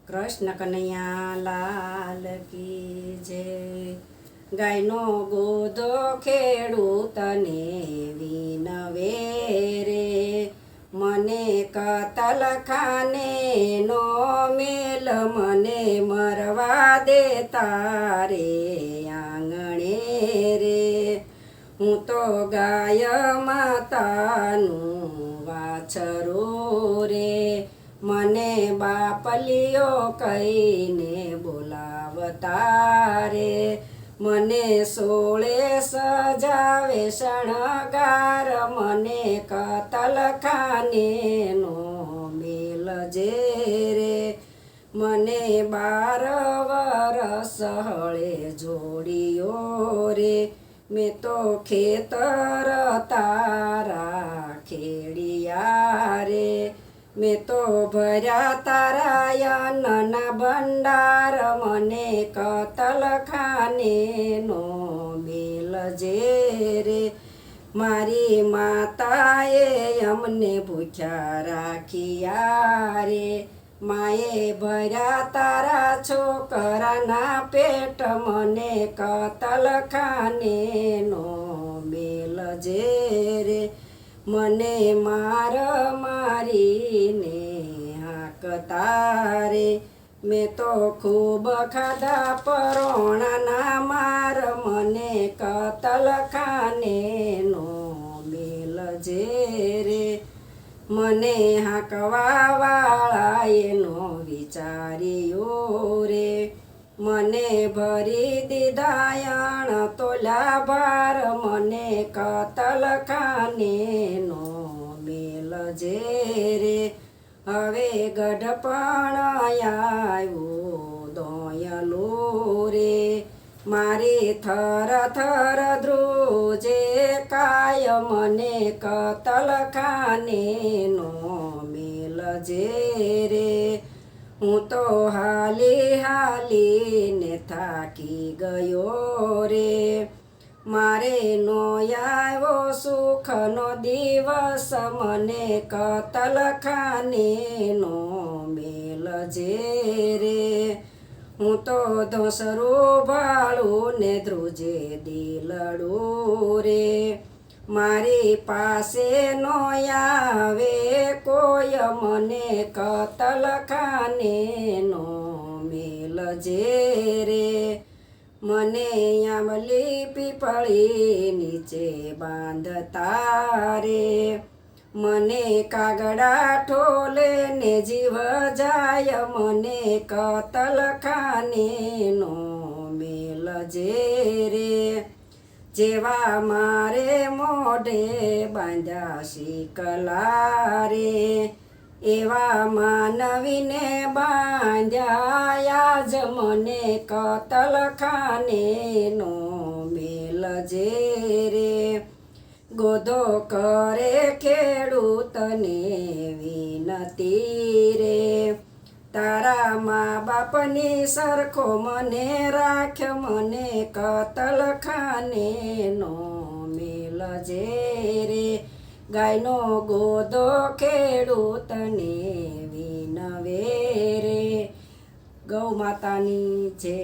કૃષ્ણ કનૈયા લાલ કી જય. ગાયનો ગોધો ખેડૂતને વિનવે રે, મને કતલખાને નો મેલ, મને મરવા દેતા રે આંગણે રે. હું તો ગાય માતાનું વાછરું રે, મને બાપલિયો કહીને બોલાવતા રે. મને સોળે સજાવે શણગાર, મને કતલખાને નો મેલ જે રે. મને 12 વરસ હળે જોડિયો રે, મેં તો ખેતર તારા ખેડિયા રે. મેં તો ભર્યા તારા અન્નના ભંડાર, મને કતલખાને નો મેલ જે રે. મારી માતાએ અમને ભૂખ્યા રાખ્યા રે, માએ ભર્યા તારા છોકરાના પેટ, મને કતલખાને નો મેલ જે રે. મને મારીને હાંકતા રે, મેં તો ખૂબ ખાધા પરોણાના માર, મને કતલખાને નો મેલ જે રે. મને હાંકવા વાળાએ નો વિચાર્યો રે, મને ભરી દીધા તોલા ભાર, મને કતલખાને નો મેલ જે રે. હવે ગઢપણ આવ્યો દોયલો રે, મારી થર થર ધ્રુજે કાય, મને કતલખાને નો મેલ જે રે. હું તો હાલીને થાકી ગયો રે, મારે નો આવ્યો સુખનો દિવસ, મને કતલખાને નો મેલ જે રે. હું તો ધોસરું ભાળું ને ધ્રુજે દિલડું રે, મારી પાસે નો આવે કોઈ, મને કતલખાને નો મેલ જે રે. મને આંબલી પીપળી નીચે બાંધતા રે, મને કાગડા ઠોલે ને જીવ જાય, મને કતલખાને નો મેલ જે રે. જેવા મારે મોઢે બાંધ્યા શીકલા રે, એવા માનવીને બાંધ્યા જ, મને કતલખાને નો મેલ જે રે. ગોધો કરે ખેડૂતને વિનતી રે, તારા મા બાપની સરખો મને રાખ, મને કતલખાને નો મેલ જે રે. ગાયનો ગોધો ખેડૂતને વિનવે રે. ગૌ માતાની જય.